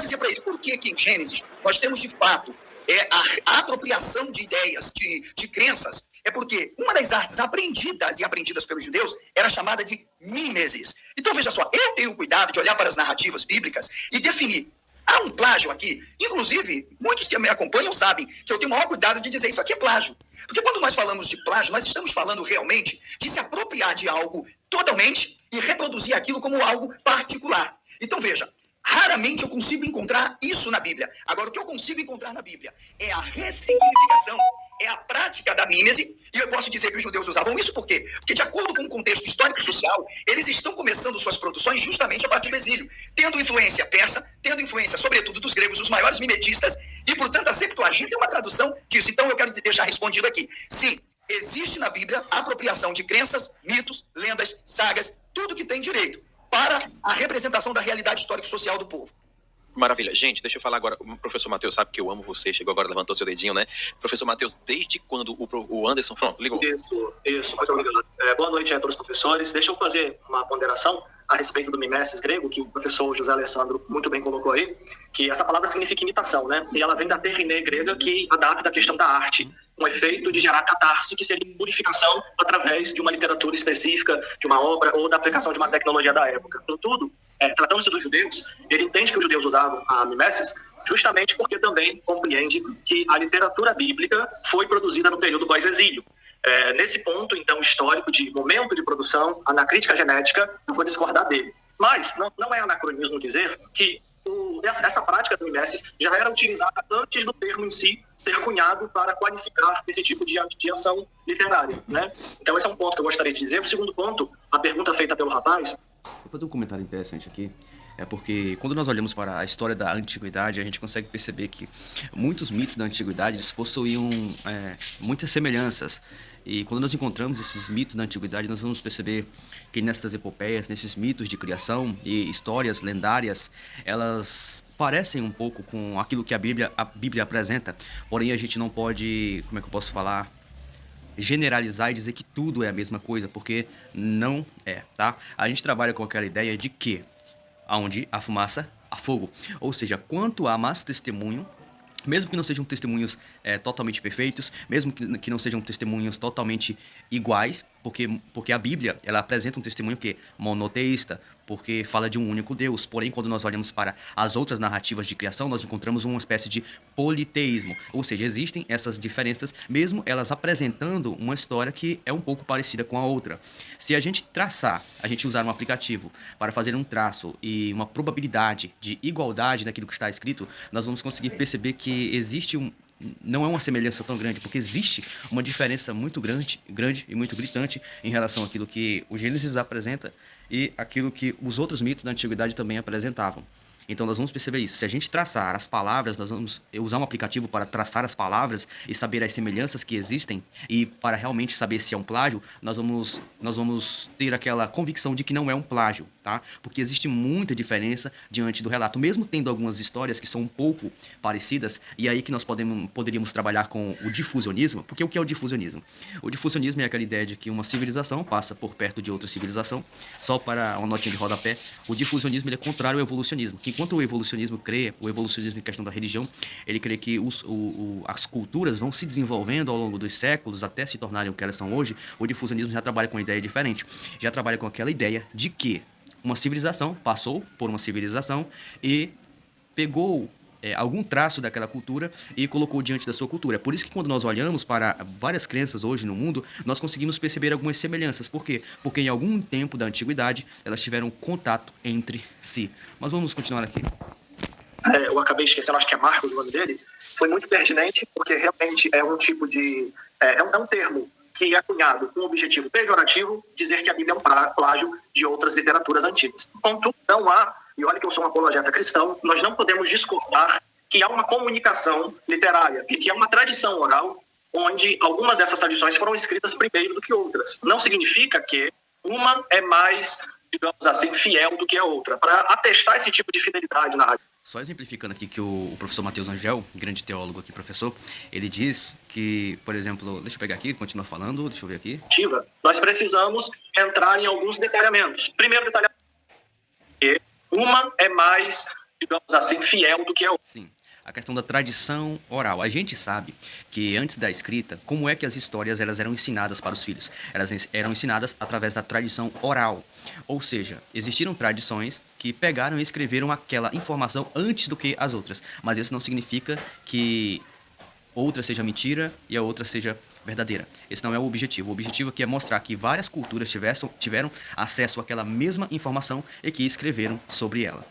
dizer para ele por que em Gênesis nós temos, de fato, a apropriação de ideias, de crenças, é porque uma das artes aprendidas pelos judeus era chamada de mimesis. Então, veja só, eu tenho cuidado de olhar para as narrativas bíblicas e definir. Há um plágio aqui. Inclusive, muitos que me acompanham sabem que eu tenho o maior cuidado de dizer isso aqui é plágio. Porque quando nós falamos de plágio, nós estamos falando realmente de se apropriar de algo totalmente e reproduzir aquilo como algo particular. Então, veja, raramente eu consigo encontrar isso na Bíblia. Agora, o que eu consigo encontrar na Bíblia é a ressignificação, é a prática da mímese, e eu posso dizer que os judeus usavam isso por quê? Porque, de acordo com o contexto histórico e social, eles estão começando suas produções justamente a partir do exílio, tendo influência persa, tendo influência, sobretudo, dos gregos, os maiores mimetistas, e, portanto, a Septuaginta é uma tradução disso. Então, eu quero deixar respondido aqui. Sim, existe na Bíblia a apropriação de crenças, mitos, lendas, sagas, tudo que tem direito para a representação da realidade histórica e social do povo. Maravilha. Gente, deixa eu falar agora. O professor Matheus sabe que eu amo você. Chegou agora, levantou seu dedinho, né? Professor Matheus, desde quando o Anderson... Pronto, ligou. Isso. Muito obrigado. Boa noite a todos os professores. Deixa eu fazer uma ponderação a respeito do mimesis grego, que o professor José Alessandro muito bem colocou aí, que essa palavra significa imitação, né? E ela vem da terriné grega, que adapta a questão da arte, um efeito de gerar catarse, que seria purificação através de uma literatura específica, de uma obra ou da aplicação de uma tecnologia da época. Contudo, tratando-se dos judeus, ele entende que os judeus usavam a mimesis justamente porque também compreende que a literatura bíblica foi produzida no período pós-exílio. Nesse ponto, então, histórico de momento de produção, na crítica genética, eu vou discordar dele. Mas não é anacronismo dizer que essa prática do mimesis já era utilizada antes do termo em si ser cunhado para qualificar esse tipo de ação literária, né? Então, esse é um ponto que eu gostaria de dizer. O segundo ponto, a pergunta feita pelo rapaz... Vou fazer um comentário interessante aqui. É porque quando nós olhamos para a história da antiguidade, a gente consegue perceber que muitos mitos da antiguidade eles possuíam muitas semelhanças. E quando nós encontramos esses mitos da antiguidade, nós vamos perceber que nessas epopeias, nesses mitos de criação e histórias lendárias, elas parecem um pouco com aquilo que a Bíblia apresenta. Porém, a gente não pode, como é que eu posso falar, generalizar e dizer que tudo é a mesma coisa, porque não é, tá? A gente trabalha com aquela ideia de que aonde há fumaça, há fogo. Ou seja, quanto há mais testemunho, mesmo que não sejam testemunhos totalmente perfeitos, mesmo que não sejam testemunhos totalmente iguais, porque a Bíblia ela apresenta um testemunho que é monoteísta, porque fala de um único Deus. Porém, quando nós olhamos para as outras narrativas de criação, nós encontramos uma espécie de politeísmo. Ou seja, existem essas diferenças, mesmo elas apresentando uma história que é um pouco parecida com a outra. Se a gente usar um aplicativo para fazer um traço e uma probabilidade de igualdade naquilo que está escrito, nós vamos conseguir perceber que existe não é uma semelhança tão grande, porque existe uma diferença muito grande e muito gritante em relação àquilo que o Gênesis apresenta e aquilo que os outros mitos da antiguidade também apresentavam. Então nós vamos perceber isso. Se a gente traçar as palavras, nós vamos usar um aplicativo para traçar as palavras e saber as semelhanças que existem, e para realmente saber se é um plágio, nós vamos ter aquela convicção de que não é um plágio, tá? Porque existe muita diferença diante do relato, mesmo tendo algumas histórias que são um pouco parecidas, e aí que nós poderíamos trabalhar com o difusionismo. Porque o que é o difusionismo? O difusionismo é aquela ideia de que uma civilização passa por perto de outra civilização. Só para uma notinha de rodapé, o difusionismo ele é contrário ao evolucionismo, que enquanto o evolucionismo em questão da religião, ele crê que as culturas vão se desenvolvendo ao longo dos séculos até se tornarem o que elas são hoje. O difusionismo já trabalha com uma ideia diferente, já trabalha com aquela ideia de que uma civilização passou por uma civilização e pegou algum traço daquela cultura e colocou diante da sua cultura. É por isso que quando nós olhamos para várias crenças hoje no mundo, nós conseguimos perceber algumas semelhanças. Por quê? Porque em algum tempo da antiguidade, elas tiveram contato entre si. Mas vamos continuar aqui. Eu acabei esquecendo, acho que é Marcos o nome dele. Foi muito pertinente, porque realmente é um tipo de... É um termo que é cunhado com o objetivo pejorativo, dizer que a Bíblia é um plágio de outras literaturas antigas. Contudo, não há, e olha que eu sou um apologeta cristão, nós não podemos discordar que há uma comunicação literária e que é uma tradição oral onde algumas dessas tradições foram escritas primeiro do que outras. Não significa que uma é mais, digamos assim, fiel do que a outra. Para atestar esse tipo de fidelidade na rádio. Só exemplificando aqui que o professor Matheus Angel, grande teólogo aqui, professor, ele diz que, por exemplo, deixa eu pegar aqui, continua falando, deixa eu ver aqui. Nós precisamos entrar em alguns detalhamentos. Primeiro detalhamento, uma é mais, digamos assim, fiel do que é o... Sim. A questão da tradição oral. A gente sabe que antes da escrita, como é que as histórias elas eram ensinadas para os filhos? Elas eram ensinadas através da tradição oral. Ou seja, existiram tradições que pegaram e escreveram aquela informação antes do que as outras. Mas isso não significa que outra seja mentira e a outra seja verdadeira. Esse não é o objetivo. O objetivo aqui é mostrar que várias culturas tiveram acesso àquela mesma informação e que escreveram sobre ela.